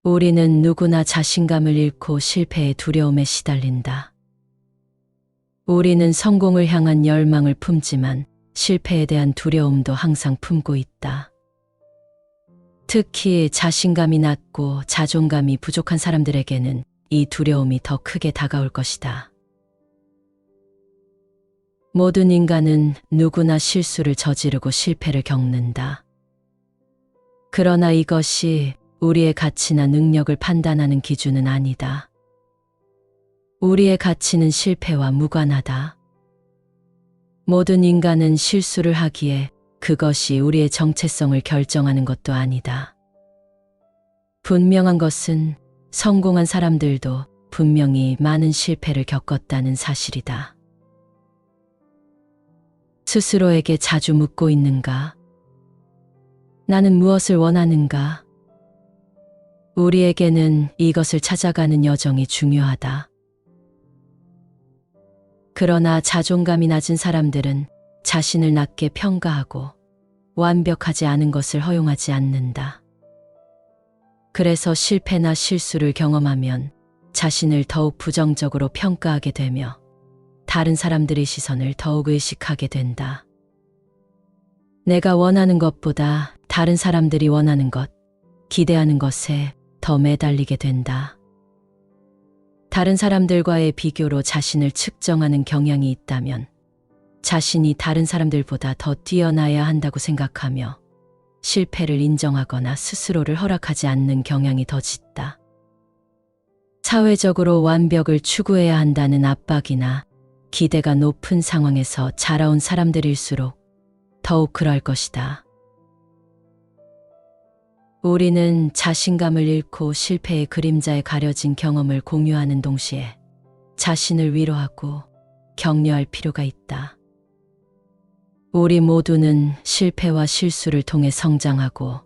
우리는 누구나 자신감을 잃고 실패의 두려움에 시달린다. 우리는 성공을 향한 열망을 품지만 실패에 대한 두려움도 항상 품고 있다. 특히 자신감이 낮고 자존감이 부족한 사람들에게는 이 두려움이 더 크게 다가올 것이다. 모든 인간은 누구나 실수를 저지르고 실패를 겪는다. 그러나 이것이 우리의 가치나 능력을 판단하는 기준은 아니다. 우리의 가치는 실패와 무관하다. 모든 인간은 실수를 하기에 그것이 우리의 정체성을 결정하는 것도 아니다. 분명한 것은 성공한 사람들도 분명히 많은 실패를 겪었다는 사실이다. 스스로에게 자주 묻고 있는가? 나는 무엇을 원하는가? 우리에게는 이것을 찾아가는 여정이 중요하다. 그러나 자존감이 낮은 사람들은 자신을 낮게 평가하고 완벽하지 않은 것을 허용하지 않는다. 그래서 실패나 실수를 경험하면 자신을 더욱 부정적으로 평가하게 되며 다른 사람들의 시선을 더욱 의식하게 된다. 내가 원하는 것보다 다른 사람들이 원하는 것, 기대하는 것에 더 매달리게 된다. 다른 사람들과의 비교로 자신을 측정하는 경향이 있다면 자신이 다른 사람들보다 더 뛰어나야 한다고 생각하며 실패를 인정하거나 스스로를 허락하지 않는 경향이 더 짙다. 사회적으로 완벽을 추구해야 한다는 압박이나 기대가 높은 상황에서 자라온 사람들일수록 더욱 그럴 것이다. 우리는 자신감을 잃고 실패의 그림자에 가려진 경험을 공유하는 동시에 자신을 위로하고 격려할 필요가 있다. 우리 모두는 실패와 실수를 통해 성장하고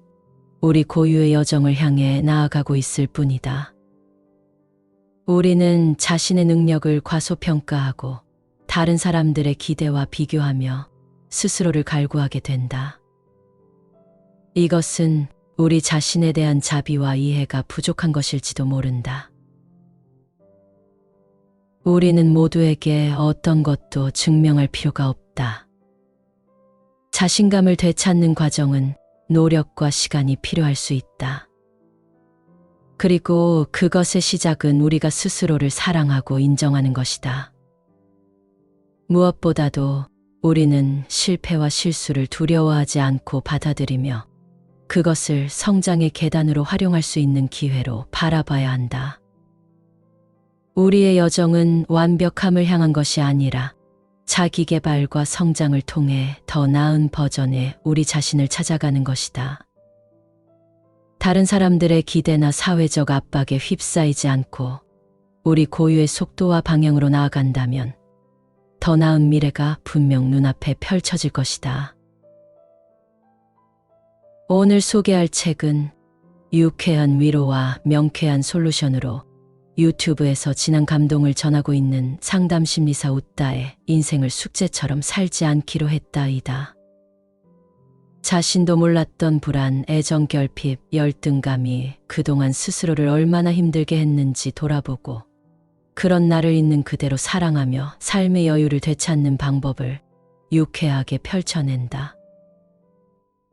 우리 고유의 여정을 향해 나아가고 있을 뿐이다. 우리는 자신의 능력을 과소평가하고 다른 사람들의 기대와 비교하며 스스로를 갈구하게 된다. 이것은 우리 자신에 대한 자비와 이해가 부족한 것일지도 모른다. 우리는 모두에게 어떤 것도 증명할 필요가 없다. 자신감을 되찾는 과정은 노력과 시간이 필요할 수 있다. 그리고 그것의 시작은 우리가 스스로를 사랑하고 인정하는 것이다. 무엇보다도 우리는 실패와 실수를 두려워하지 않고 받아들이며 그것을 성장의 계단으로 활용할 수 있는 기회로 바라봐야 한다. 우리의 여정은 완벽함을 향한 것이 아니라 자기 개발과 성장을 통해 더 나은 버전의 우리 자신을 찾아가는 것이다. 다른 사람들의 기대나 사회적 압박에 휩싸이지 않고 우리 고유의 속도와 방향으로 나아간다면 더 나은 미래가 분명 눈앞에 펼쳐질 것이다. 오늘 소개할 책은 유쾌한 위로와 명쾌한 솔루션으로 유튜브에서 진한 감동을 전하고 있는 상담심리사 웃다의 인생을 숙제처럼 살지 않기로 했다이다. 자신도 몰랐던 불안, 애정 결핍, 열등감이 그동안 스스로를 얼마나 힘들게 했는지 돌아보고 그런 나를 있는 그대로 사랑하며 삶의 여유를 되찾는 방법을 유쾌하게 펼쳐낸다.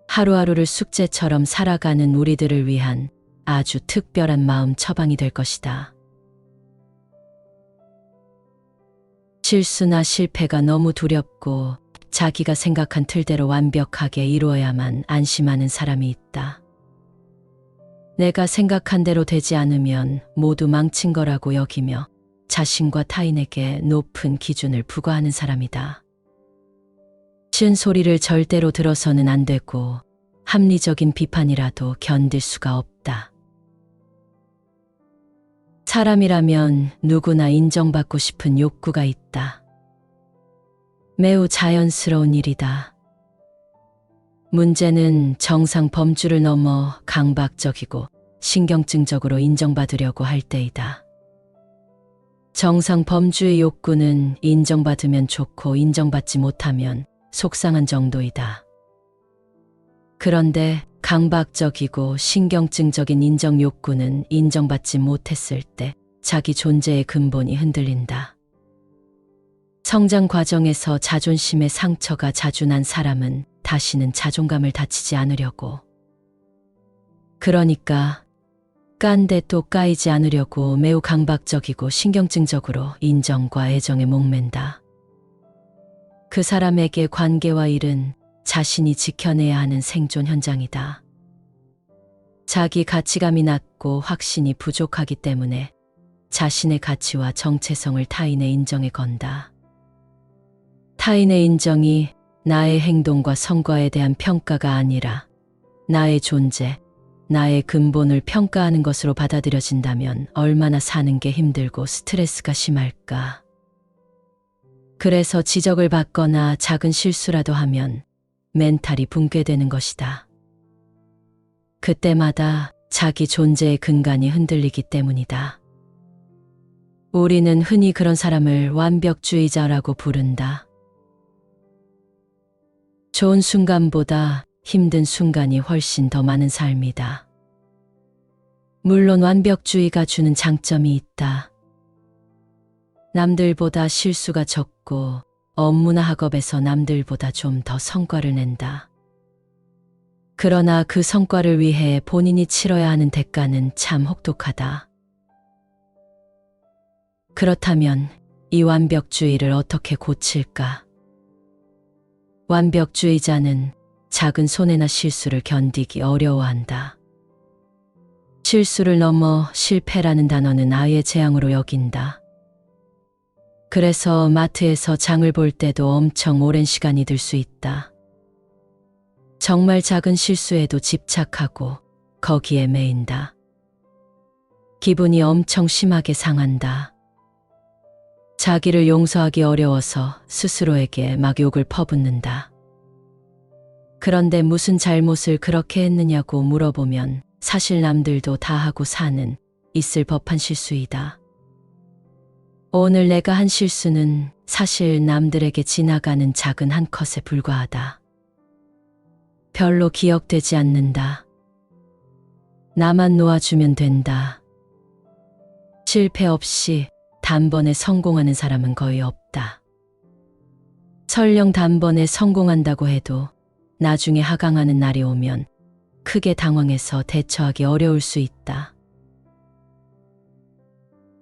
하루하루를 숙제처럼 살아가는 우리들을 위한 아주 특별한 마음 처방이 될 것이다. 실수나 실패가 너무 두렵고 자기가 생각한 틀대로 완벽하게 이루어야만 안심하는 사람이 있다. 내가 생각한 대로 되지 않으면 모두 망친 거라고 여기며 자신과 타인에게 높은 기준을 부과하는 사람이다. 싫은 소리를 절대로 들어서는 안 되고 합리적인 비판이라도 견딜 수가 없다. 사람이라면 누구나 인정받고 싶은 욕구가 있다. 매우 자연스러운 일이다. 문제는 정상 범주를 넘어 강박적이고 신경증적으로 인정받으려고 할 때이다. 정상 범주의 욕구는 인정받으면 좋고 인정받지 못하면 속상한 정도이다. 그런데 강박적이고 신경증적인 인정 욕구는 인정받지 못했을 때 자기 존재의 근본이 흔들린다. 성장 과정에서 자존심의 상처가 자주 난 사람은 다시는 자존감을 다치지 않으려고, 그러니까 깐데 또 까이지 않으려고 매우 강박적이고 신경증적으로 인정과 애정에 목맨다. 그 사람에게 관계와 일은 자신이 지켜내야 하는 생존 현장이다. 자기 가치감이 낮고 확신이 부족하기 때문에 자신의 가치와 정체성을 타인의 인정에 건다. 타인의 인정이 나의 행동과 성과에 대한 평가가 아니라 나의 존재, 나의 근본을 평가하는 것으로 받아들여진다면 얼마나 사는 게 힘들고 스트레스가 심할까. 그래서 지적을 받거나 작은 실수라도 하면 멘탈이 붕괴되는 것이다. 그때마다 자기 존재의 근간이 흔들리기 때문이다. 우리는 흔히 그런 사람을 완벽주의자라고 부른다. 좋은 순간보다 힘든 순간이 훨씬 더 많은 삶이다. 물론 완벽주의가 주는 장점이 있다. 남들보다 실수가 적고 업무나 학업에서 남들보다 좀 더 성과를 낸다. 그러나 그 성과를 위해 본인이 치러야 하는 대가는 참 혹독하다. 그렇다면 이 완벽주의를 어떻게 고칠까? 완벽주의자는 작은 손해나 실수를 견디기 어려워한다. 실수를 넘어 실패라는 단어는 아예 재앙으로 여긴다. 그래서 마트에서 장을 볼 때도 엄청 오랜 시간이 들 수 있다. 정말 작은 실수에도 집착하고 거기에 매인다. 기분이 엄청 심하게 상한다. 자기를 용서하기 어려워서 스스로에게 막 욕을 퍼붓는다. 그런데 무슨 잘못을 그렇게 했느냐고 물어보면 사실 남들도 다 하고 사는 있을 법한 실수이다. 오늘 내가 한 실수는 사실 남들에게 지나가는 작은 한 컷에 불과하다. 별로 기억되지 않는다. 나만 놓아주면 된다. 실패 없이 단번에 성공하는 사람은 거의 없다. 설령 단번에 성공한다고 해도 나중에 하강하는 날이 오면 크게 당황해서 대처하기 어려울 수 있다.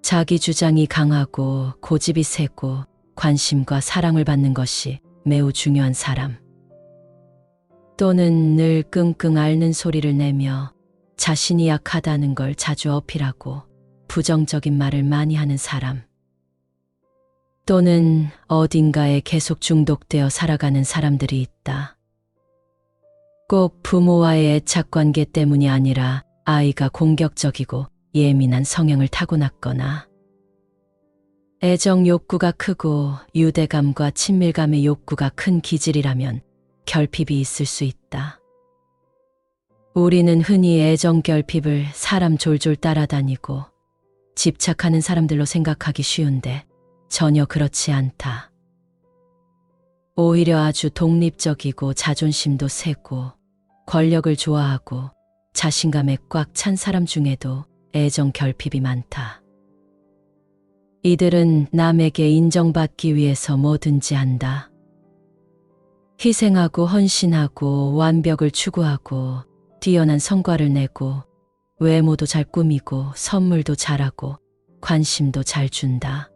자기 주장이 강하고 고집이 세고 관심과 사랑을 받는 것이 매우 중요한 사람. 또는 늘 끙끙 앓는 소리를 내며 자신이 약하다는 걸 자주 어필하고 부정적인 말을 많이 하는 사람. 또는 어딘가에 계속 중독되어 살아가는 사람들이 있다. 꼭 부모와의 애착관계 때문이 아니라 아이가 공격적이고 예민한 성향을 타고났거나 애정 욕구가 크고 유대감과 친밀감의 욕구가 큰 기질이라면 결핍이 있을 수 있다. 우리는 흔히 애정 결핍을 사람 졸졸 따라다니고 집착하는 사람들로 생각하기 쉬운데 전혀 그렇지 않다. 오히려 아주 독립적이고 자존심도 세고 권력을 좋아하고 자신감에 꽉 찬 사람 중에도 애정 결핍이 많다. 이들은 남에게 인정받기 위해서 뭐든지 한다. 희생하고 헌신하고 완벽을 추구하고 뛰어난 성과를 내고 외모도 잘 꾸미고 선물도 잘하고 관심도 잘 준다.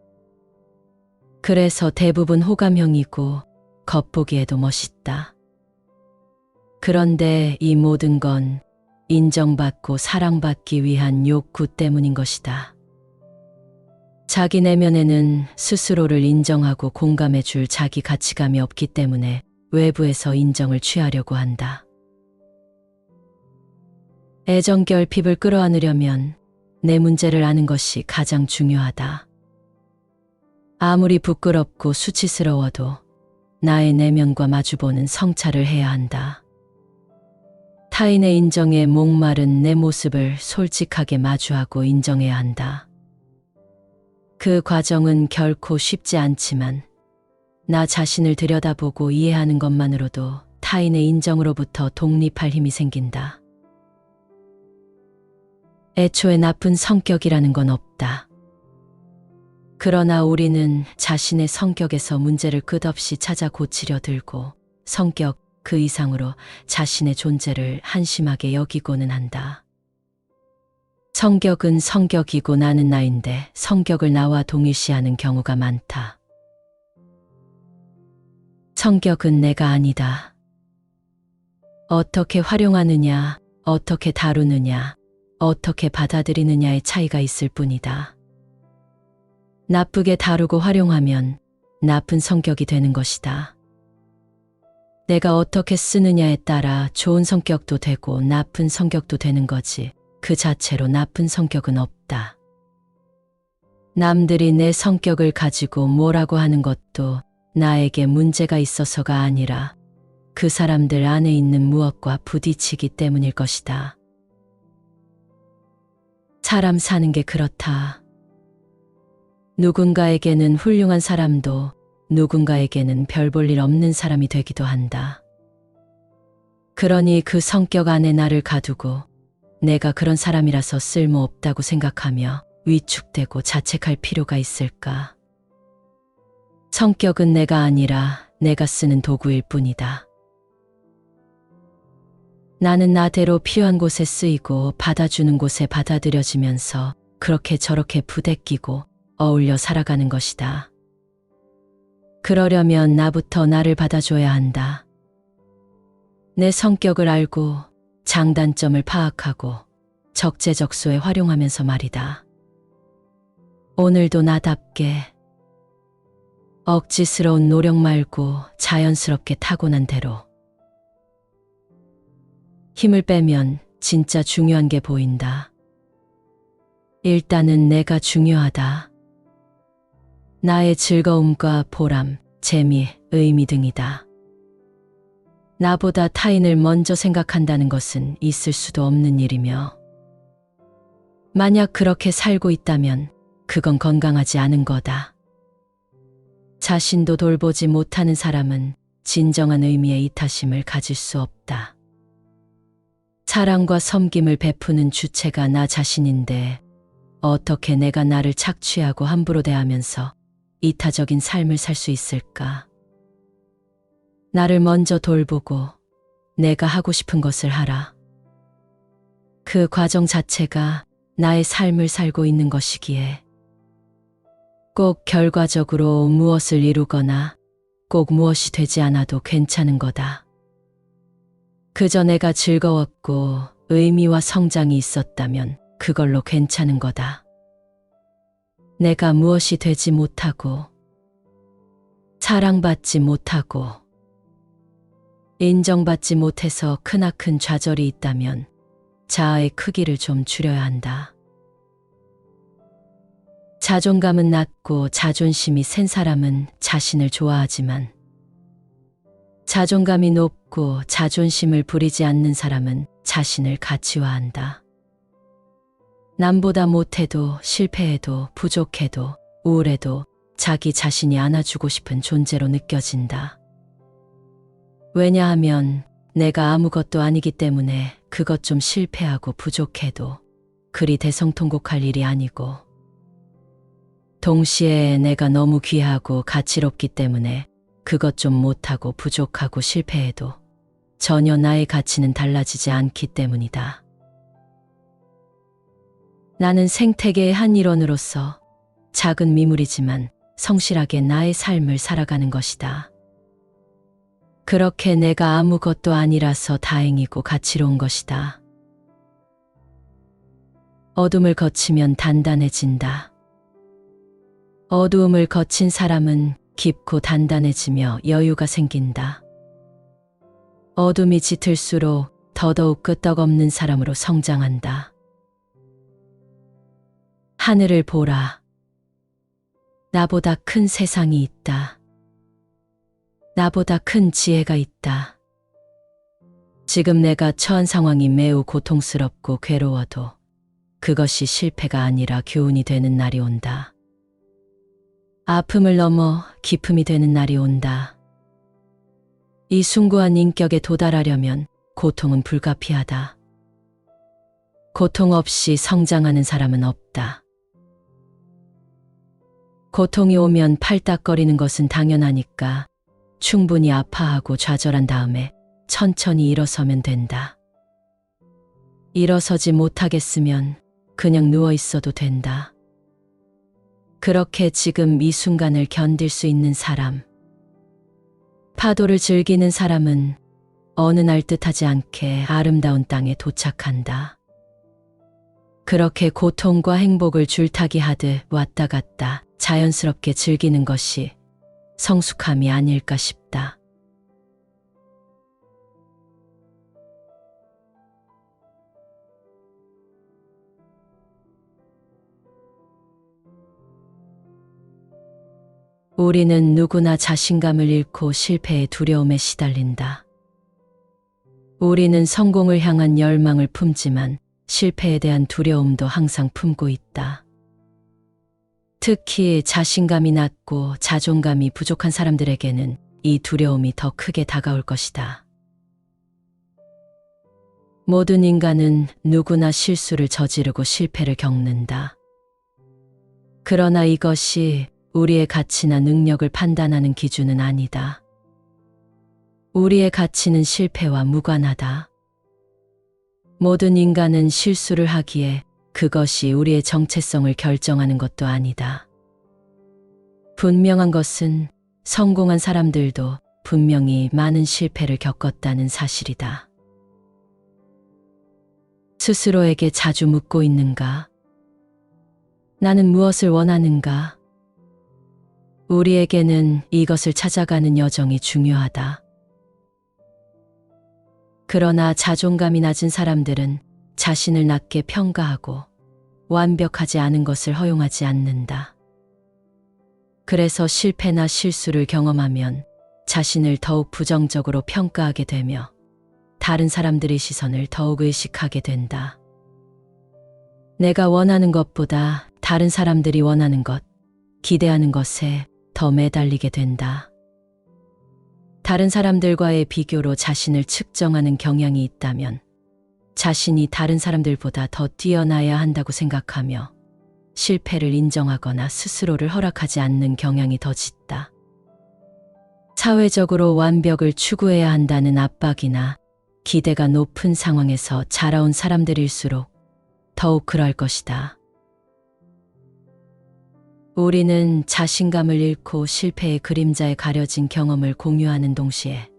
그래서 대부분 호감형이고 겉보기에도 멋있다. 그런데 이 모든 건 인정받고 사랑받기 위한 욕구 때문인 것이다. 자기 내면에는 스스로를 인정하고 공감해 줄 자기 가치감이 없기 때문에 외부에서 인정을 취하려고 한다. 애정 결핍을 끌어안으려면 내 문제를 아는 것이 가장 중요하다. 아무리 부끄럽고 수치스러워도 나의 내면과 마주보는 성찰을 해야 한다. 타인의 인정에 목마른 내 모습을 솔직하게 마주하고 인정해야 한다. 그 그 과정은 결코 쉽지 않지만 나 자신을 들여다보고 이해하는 것만으로도 타인의 인정으로부터 독립할 힘이 생긴다. 애초에 나쁜 성격이라는 건 없다. 그러나 우리는 자신의 성격에서 문제를 끝없이 찾아 고치려 들고 성격 그 이상으로 자신의 존재를 한심하게 여기고는 한다. 성격은 성격이고 나는 나인데 성격을 나와 동일시하는 경우가 많다. 성격은 내가 아니다. 어떻게 활용하느냐, 어떻게 다루느냐, 어떻게 받아들이느냐의 차이가 있을 뿐이다. 나쁘게 다루고 활용하면 나쁜 성격이 되는 것이다. 내가 어떻게 쓰느냐에 따라 좋은 성격도 되고 나쁜 성격도 되는 거지 그 자체로 나쁜 성격은 없다. 남들이 내 성격을 가지고 뭐라고 하는 것도 나에게 문제가 있어서가 아니라 그 사람들 안에 있는 무엇과 부딪히기 때문일 것이다. 사람 사는 게 그렇다. 누군가에게는 훌륭한 사람도 누군가에게는 별 볼 일 없는 사람이 되기도 한다. 그러니 그 성격 안에 나를 가두고 내가 그런 사람이라서 쓸모없다고 생각하며 위축되고 자책할 필요가 있을까? 성격은 내가 아니라 내가 쓰는 도구일 뿐이다. 나는 나대로 필요한 곳에 쓰이고 받아주는 곳에 받아들여지면서 그렇게 저렇게 부대끼고 어울려 살아가는 것이다. 그러려면 나부터 나를 받아줘야 한다. 내 성격을 알고 장단점을 파악하고 적재적소에 활용하면서 말이다. 오늘도 나답게 억지스러운 노력 말고 자연스럽게 타고난 대로 힘을 빼면 진짜 중요한 게 보인다. 일단은 내가 중요하다. 나의 즐거움과 보람, 재미, 의미 등이다. 나보다 타인을 먼저 생각한다는 것은 있을 수도 없는 일이며 만약 그렇게 살고 있다면 그건 건강하지 않은 거다. 자신도 돌보지 못하는 사람은 진정한 의미의 이타심을 가질 수 없다. 사랑과 섬김을 베푸는 주체가 나 자신인데 어떻게 내가 나를 착취하고 함부로 대하면서 이타적인 삶을 살 수 있을까? 나를 먼저 돌보고 내가 하고 싶은 것을 하라. 그 과정 자체가 나의 삶을 살고 있는 것이기에 꼭 결과적으로 무엇을 이루거나 꼭 무엇이 되지 않아도 괜찮은 거다. 그저 내가 즐거웠고 의미와 성장이 있었다면 그걸로 괜찮은 거다. 내가 무엇이 되지 못하고 사랑받지 못하고 인정받지 못해서 크나큰 좌절이 있다면 자아의 크기를 좀 줄여야 한다. 자존감은 낮고 자존심이 센 사람은 자신을 좋아하지만 자존감이 높고 자존심을 부리지 않는 사람은 자신을 가치화한다. 남보다 못해도 실패해도 부족해도 우울해도 자기 자신이 안아주고 싶은 존재로 느껴진다. 왜냐하면 내가 아무것도 아니기 때문에 그것 좀 실패하고 부족해도 그리 대성통곡할 일이 아니고 동시에 내가 너무 귀하고 가치롭기 때문에 그것 좀 못하고 부족하고 실패해도 전혀 나의 가치는 달라지지 않기 때문이다. 나는 생태계의 한 일원으로서 작은 미물이지만 성실하게 나의 삶을 살아가는 것이다. 그렇게 내가 아무것도 아니라서 다행이고 가치로운 것이다. 어둠을 거치면 단단해진다. 어두움을 거친 사람은 깊고 단단해지며 여유가 생긴다. 어둠이 짙을수록 더더욱 끄떡없는 사람으로 성장한다. 하늘을 보라. 나보다 큰 세상이 있다. 나보다 큰 지혜가 있다. 지금 내가 처한 상황이 매우 고통스럽고 괴로워도 그것이 실패가 아니라 교훈이 되는 날이 온다. 아픔을 넘어 기품이 되는 날이 온다. 이 숭고한 인격에 도달하려면 고통은 불가피하다. 고통 없이 성장하는 사람은 없다. 고통이 오면 팔딱거리는 것은 당연하니까 충분히 아파하고 좌절한 다음에 천천히 일어서면 된다. 일어서지 못하겠으면 그냥 누워 있어도 된다. 그렇게 지금 이 순간을 견딜 수 있는 사람, 파도를 즐기는 사람은 어느 날 뜻하지 않게 아름다운 땅에 도착한다. 그렇게 고통과 행복을 줄타기 하듯 왔다 갔다 자연스럽게 즐기는 것이 성숙함이 아닐까 싶다. 우리는 누구나 자신감을 잃고 실패의 두려움에 시달린다. 우리는 성공을 향한 열망을 품지만 실패에 대한 두려움도 항상 품고 있다. 특히 자신감이 낮고 자존감이 부족한 사람들에게는 이 두려움이 더 크게 다가올 것이다. 모든 인간은 누구나 실수를 저지르고 실패를 겪는다. 그러나 이것이 우리의 가치나 능력을 판단하는 기준은 아니다. 우리의 가치는 실패와 무관하다. 모든 인간은 실수를 하기에 그것이 우리의 정체성을 결정하는 것도 아니다. 분명한 것은 성공한 사람들도 분명히 많은 실패를 겪었다는 사실이다. 스스로에게 자주 묻고 있는가? 나는 무엇을 원하는가? 우리에게는 이것을 찾아가는 여정이 중요하다. 그러나 자존감이 낮은 사람들은 자신을 낮게 평가하고 완벽하지 않은 것을 허용하지 않는다. 그래서 실패나 실수를 경험하면 자신을 더욱 부정적으로 평가하게 되며 다른 사람들의 시선을 더욱 의식하게 된다. 내가 원하는 것보다 다른 사람들이 원하는 것, 기대하는 것에 더 매달리게 된다. 다른 사람들과의 비교로 자신을 측정하는 경향이 있다면 자신이 다른 사람들보다 더 뛰어나야 한다고 생각하며 실패를 인정하거나 스스로를 허락하지 않는 경향이 더 짙다. 사회적으로 완벽을 추구해야 한다는 압박이나 기대가 높은 상황에서 자라온 사람들일수록 더욱 그럴 것이다. 우리는 자신감을 잃고 실패의 그림자에 가려진 경험을 공유하는 동시에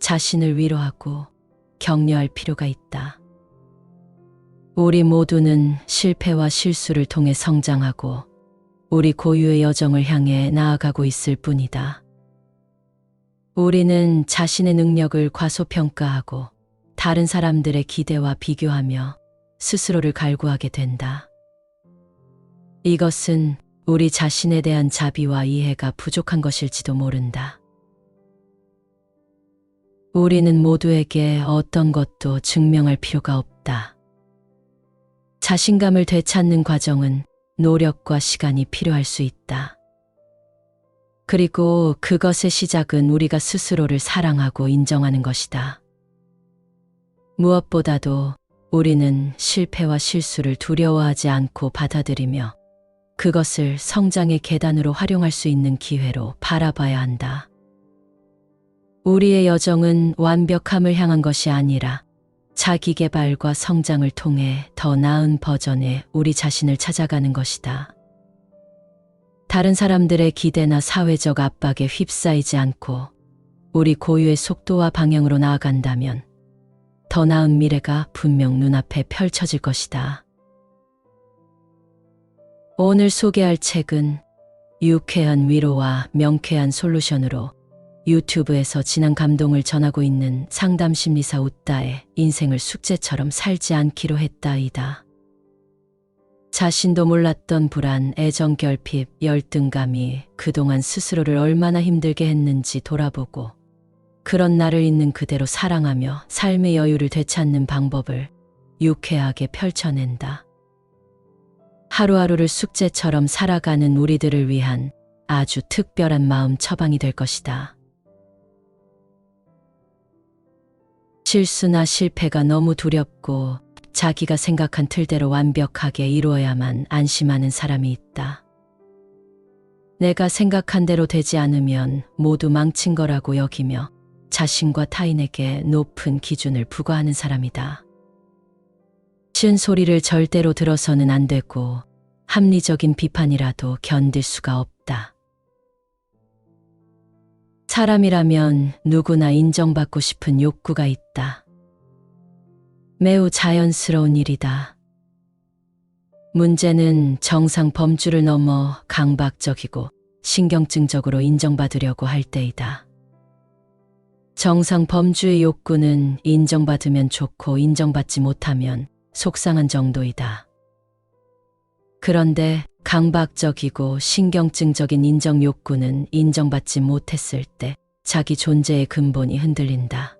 자신을 위로하고 격려할 필요가 있다. 우리 모두는 실패와 실수를 통해 성장하고 우리 고유의 여정을 향해 나아가고 있을 뿐이다. 우리는 자신의 능력을 과소평가하고 다른 사람들의 기대와 비교하며 스스로를 갈구하게 된다. 이것은 우리 자신에 대한 자비와 이해가 부족한 것일지도 모른다. 우리는 모두에게 어떤 것도 증명할 필요가 없다. 자신감을 되찾는 과정은 노력과 시간이 필요할 수 있다. 그리고 그것의 시작은 우리가 스스로를 사랑하고 인정하는 것이다. 무엇보다도 우리는 실패와 실수를 두려워하지 않고 받아들이며 그것을 성장의 계단으로 활용할 수 있는 기회로 바라봐야 한다. 우리의 여정은 완벽함을 향한 것이 아니라 자기 개발과 성장을 통해 더 나은 버전의 우리 자신을 찾아가는 것이다. 다른 사람들의 기대나 사회적 압박에 휩싸이지 않고 우리 고유의 속도와 방향으로 나아간다면 더 나은 미래가 분명 눈앞에 펼쳐질 것이다. 오늘 소개할 책은 유쾌한 위로와 명쾌한 솔루션으로 유튜브에서 진한 감동을 전하고 있는 상담심리사 웃다의 인생을 숙제처럼 살지 않기로 했다이다. 자신도 몰랐던 불안, 애정 결핍, 열등감이 그동안 스스로를 얼마나 힘들게 했는지 돌아보고 그런 나를 있는 그대로 사랑하며 삶의 여유를 되찾는 방법을 유쾌하게 펼쳐낸다. 하루하루를 숙제처럼 살아가는 우리들을 위한 아주 특별한 마음 처방이 될 것이다. 실수나 실패가 너무 두렵고 자기가 생각한 틀대로 완벽하게 이루어야만 안심하는 사람이 있다. 내가 생각한 대로 되지 않으면 모두 망친 거라고 여기며 자신과 타인에게 높은 기준을 부과하는 사람이다. 싫은 소리를 절대로 들어서는 안 되고 합리적인 비판이라도 견딜 수가 없다. 사람이라면 누구나 인정받고 싶은 욕구가 있다. 매우 자연스러운 일이다. 문제는 정상 범주를 넘어 강박적이고 신경증적으로 인정받으려고 할 때이다. 정상 범주의 욕구는 인정받으면 좋고 인정받지 못하면 속상한 정도이다. 그런데 강박적이고 신경증적인 인정 욕구는 인정받지 못했을 때 자기 존재의 근본이 흔들린다.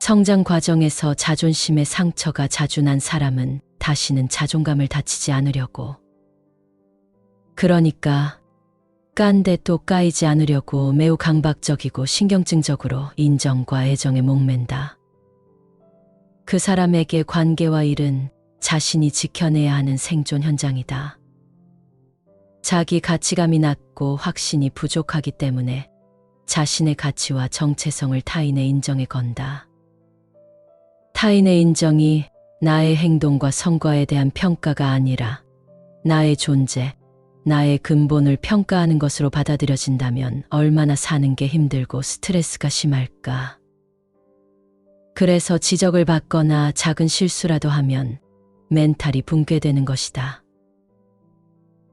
성장 과정에서 자존심의 상처가 자주 난 사람은 다시는 자존감을 다치지 않으려고, 그러니까 깐데 또 까이지 않으려고 매우 강박적이고 신경증적으로 인정과 애정에 목맨다. 그 사람에게 관계와 일은 자신이 지켜내야 하는 생존 현장이다. 자기 가치감이 낮고 확신이 부족하기 때문에 자신의 가치와 정체성을 타인의 인정에 건다. 타인의 인정이 나의 행동과 성과에 대한 평가가 아니라 나의 존재, 나의 근본을 평가하는 것으로 받아들여진다면 얼마나 사는 게 힘들고 스트레스가 심할까. 그래서 지적을 받거나 작은 실수라도 하면 멘탈이 붕괴되는 것이다.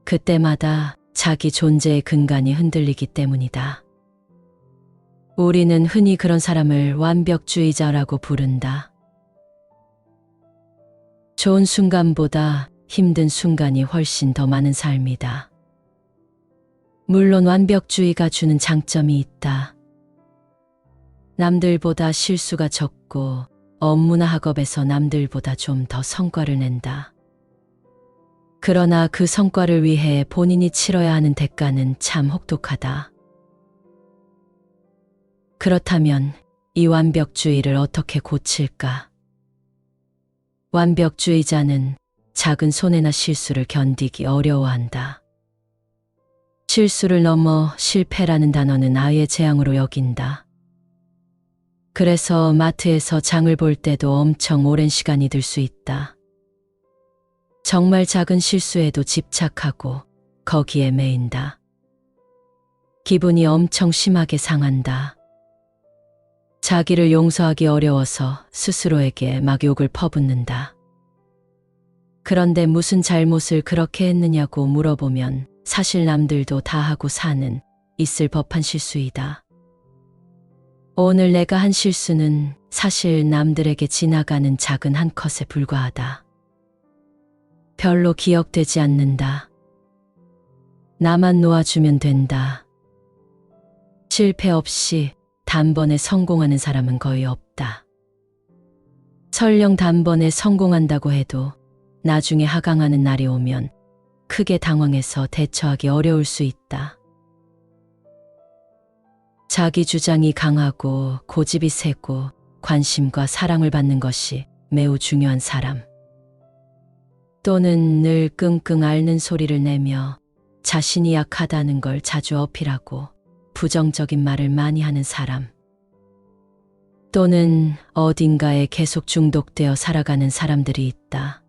그때마다 자기 존재의 근간이 흔들리기 때문이다. 우리는 흔히 그런 사람을 완벽주의자라고 부른다. 좋은 순간보다 힘든 순간이 훨씬 더 많은 삶이다. 물론 완벽주의가 주는 장점이 있다. 남들보다 실수가 적고 업무나 학업에서 남들보다 좀 더 성과를 낸다. 그러나 그 성과를 위해 본인이 치러야 하는 대가는 참 혹독하다. 그렇다면 이 완벽주의를 어떻게 고칠까? 완벽주의자는 작은 손해나 실수를 견디기 어려워한다. 실수를 넘어 실패라는 단어는 아예 재앙으로 여긴다. 그래서 마트에서 장을 볼 때도 엄청 오랜 시간이 들 수 있다. 정말 작은 실수에도 집착하고 거기에 매인다. 기분이 엄청 심하게 상한다. 자기를 용서하기 어려워서 스스로에게 막 욕을 퍼붓는다. 그런데 무슨 잘못을 그렇게 했느냐고 물어보면 사실 남들도 다 하고 사는 있을 법한 실수이다. 오늘 내가 한 실수는 사실 남들에게 지나가는 작은 한 컷에 불과하다. 별로 기억되지 않는다. 나만 놓아주면 된다. 실패 없이 단번에 성공하는 사람은 거의 없다. 설령 단번에 성공한다고 해도 나중에 하강하는 날이 오면 크게 당황해서 대처하기 어려울 수 있다. 자기 주장이 강하고 고집이 세고 관심과 사랑을 받는 것이 매우 중요한 사람. 또는 늘 끙끙 앓는 소리를 내며 자신이 약하다는 걸 자주 어필하고 부정적인 말을 많이 하는 사람. 또는 어딘가에 계속 중독되어 살아가는 사람들이 있다.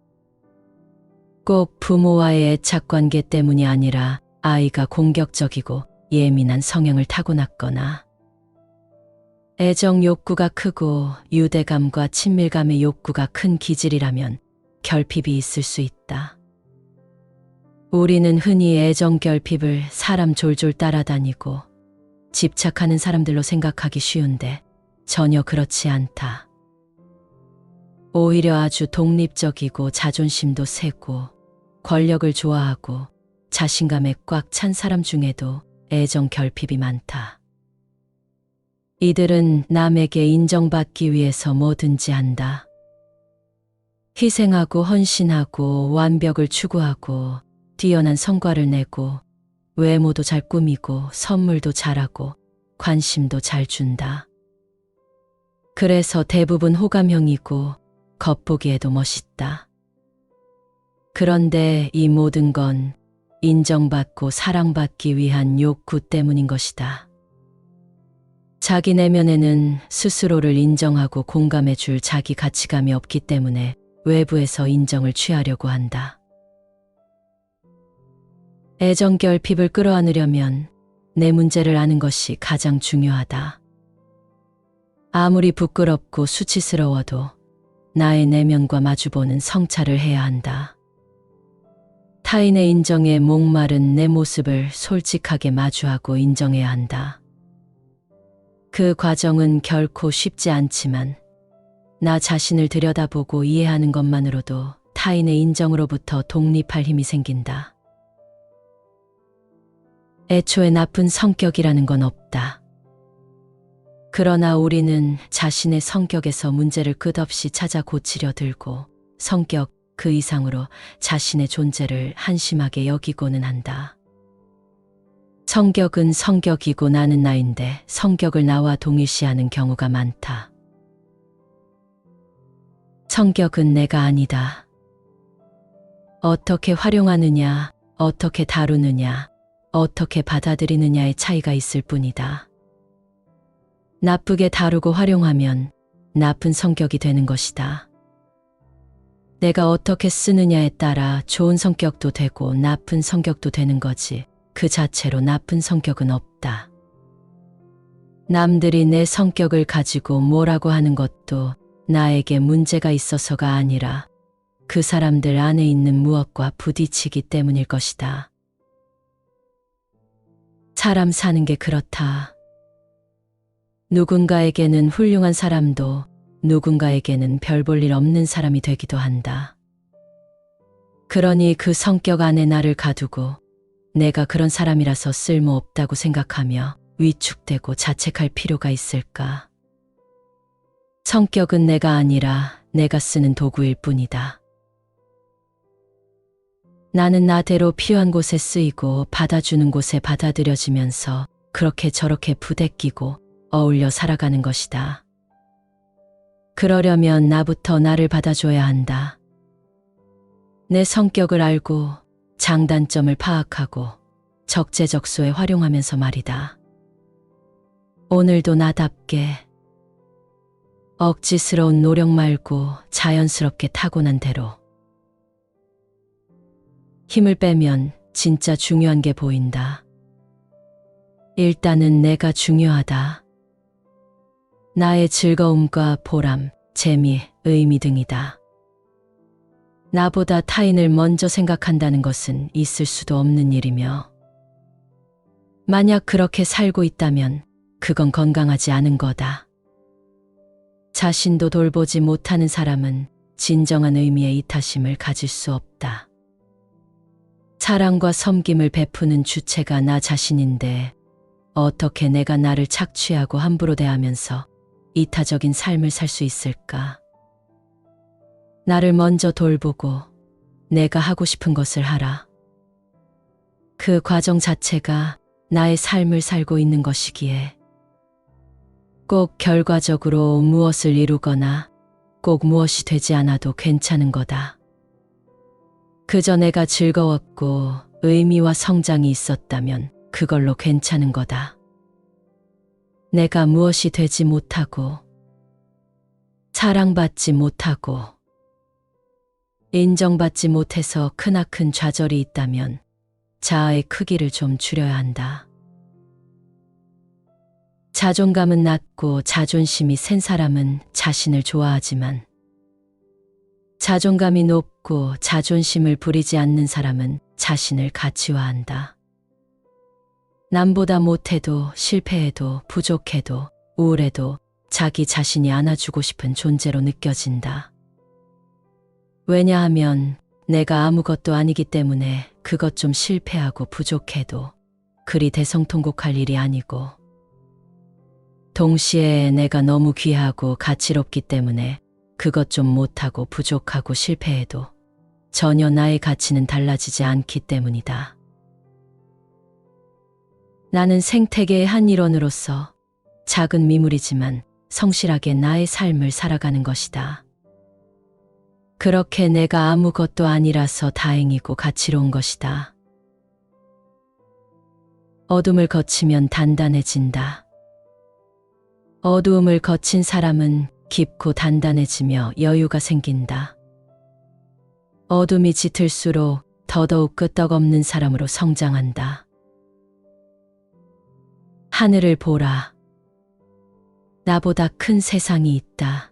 꼭 부모와의 애착관계 때문이 아니라 아이가 공격적이고 예민한 성향을 타고났거나 애정 욕구가 크고 유대감과 친밀감의 욕구가 큰 기질이라면 결핍이 있을 수 있다. 우리는 흔히 애정 결핍을 사람 졸졸 따라다니고 집착하는 사람들로 생각하기 쉬운데 전혀 그렇지 않다. 오히려 아주 독립적이고 자존심도 세고 권력을 좋아하고 자신감에 꽉 찬 사람 중에도 애정 결핍이 많다. 이들은 남에게 인정받기 위해서 뭐든지 한다. 희생하고 헌신하고 완벽을 추구하고 뛰어난 성과를 내고 외모도 잘 꾸미고 선물도 잘하고 관심도 잘 준다. 그래서 대부분 호감형이고 겉보기에도 멋있다. 그런데 이 모든 건 인정받고 사랑받기 위한 욕구 때문인 것이다. 자기 내면에는 스스로를 인정하고 공감해 줄 자기 가치감이 없기 때문에 외부에서 인정을 취하려고 한다. 애정 결핍을 끌어안으려면 내 문제를 아는 것이 가장 중요하다. 아무리 부끄럽고 수치스러워도 나의 내면과 마주보는 성찰을 해야 한다. 타인의 인정에 목마른 내 모습을 솔직하게 마주하고 인정해야 한다. 그 과정은 결코 쉽지 않지만 나 자신을 들여다보고 이해하는 것만으로도 타인의 인정으로부터 독립할 힘이 생긴다. 애초에 나쁜 성격이라는 건 없다. 그러나 우리는 자신의 성격에서 문제를 끝없이 찾아 고치려 들고 성격 그 이상으로 자신의 존재를 한심하게 여기고는 한다. 성격은 성격이고 나는 나인데 성격을 나와 동일시하는 경우가 많다. 성격은 내가 아니다. 어떻게 활용하느냐, 어떻게 다루느냐, 어떻게 받아들이느냐의 차이가 있을 뿐이다. 나쁘게 다루고 활용하면 나쁜 성격이 되는 것이다. 내가 어떻게 쓰느냐에 따라 좋은 성격도 되고 나쁜 성격도 되는 거지 그 자체로 나쁜 성격은 없다. 남들이 내 성격을 가지고 뭐라고 하는 것도 나에게 문제가 있어서가 아니라 그 사람들 안에 있는 무엇과 부딪히기 때문일 것이다. 사람 사는 게 그렇다. 누군가에게는 훌륭한 사람도 누군가에게는 별 볼 일 없는 사람이 되기도 한다. 그러니 그 성격 안에 나를 가두고 내가 그런 사람이라서 쓸모없다고 생각하며 위축되고 자책할 필요가 있을까? 성격은 내가 아니라 내가 쓰는 도구일 뿐이다. 나는 나대로 필요한 곳에 쓰이고 받아주는 곳에 받아들여지면서 그렇게 저렇게 부대끼고 어울려 살아가는 것이다. 그러려면 나부터 나를 받아줘야 한다. 내 성격을 알고 장단점을 파악하고 적재적소에 활용하면서 말이다. 오늘도 나답게 억지스러운 노력 말고 자연스럽게 타고난 대로 힘을 빼면 진짜 중요한 게 보인다. 일단은 내가 중요하다. 나의 즐거움과 보람, 재미, 의미 등이다. 나보다 타인을 먼저 생각한다는 것은 있을 수도 없는 일이며 만약 그렇게 살고 있다면 그건 건강하지 않은 거다. 자신도 돌보지 못하는 사람은 진정한 의미의 이타심을 가질 수 없다. 사랑과 섬김을 베푸는 주체가 나 자신인데 어떻게 내가 나를 착취하고 함부로 대하면서 이타적인 삶을 살 수 있을까? 나를 먼저 돌보고 내가 하고 싶은 것을 하라. 그 과정 자체가 나의 삶을 살고 있는 것이기에 꼭 결과적으로 무엇을 이루거나 꼭 무엇이 되지 않아도 괜찮은 거다. 그저 내가 즐거웠고 의미와 성장이 있었다면 그걸로 괜찮은 거다. 내가 무엇이 되지 못하고 사랑받지 못하고 인정받지 못해서 크나큰 좌절이 있다면 자아의 크기를 좀 줄여야 한다. 자존감은 낮고 자존심이 센 사람은 자신을 좋아하지만 자존감이 높고 자존심을 부리지 않는 사람은 자신을 가치화한다. 남보다 못해도 실패해도 부족해도 우울해도 자기 자신이 안아주고 싶은 존재로 느껴진다. 왜냐하면 내가 아무것도 아니기 때문에 그것 좀 실패하고 부족해도 그리 대성통곡할 일이 아니고 동시에 내가 너무 귀하고 가치롭기 때문에 그것 좀 못하고 부족하고 실패해도 전혀 나의 가치는 달라지지 않기 때문이다. 나는 생태계의 한 일원으로서 작은 미물이지만 성실하게 나의 삶을 살아가는 것이다. 그렇게 내가 아무것도 아니라서 다행이고 가치로운 것이다. 어둠을 거치면 단단해진다. 어두움을 거친 사람은 깊고 단단해지며 여유가 생긴다. 어둠이 짙을수록 더더욱 끄떡없는 사람으로 성장한다. 하늘을 보라. 나보다 큰 세상이 있다.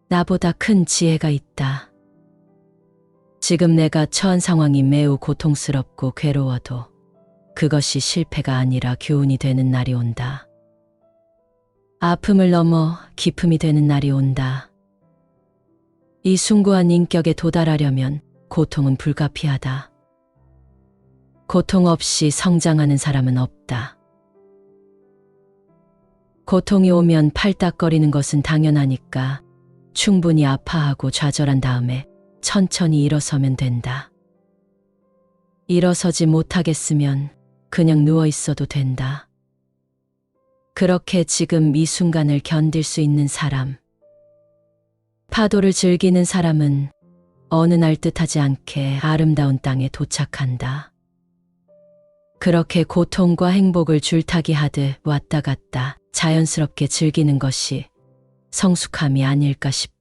나보다 큰 지혜가 있다. 지금 내가 처한 상황이 매우 고통스럽고 괴로워도 그것이 실패가 아니라 교훈이 되는 날이 온다. 아픔을 넘어 기쁨이 되는 날이 온다. 이 숭고한 인격에 도달하려면 고통은 불가피하다. 고통 없이 성장하는 사람은 없다. 고통이 오면 팔딱거리는 것은 당연하니까 충분히 아파하고 좌절한 다음에 천천히 일어서면 된다. 일어서지 못하겠으면 그냥 누워 있어도 된다. 그렇게 지금 이 순간을 견딜 수 있는 사람, 파도를 즐기는 사람은 어느 날 뜻하지 않게 아름다운 땅에 도착한다. 그렇게 고통과 행복을 줄타기 하듯 왔다 갔다 자연스럽게 즐기는 것이 성숙함이 아닐까 싶다.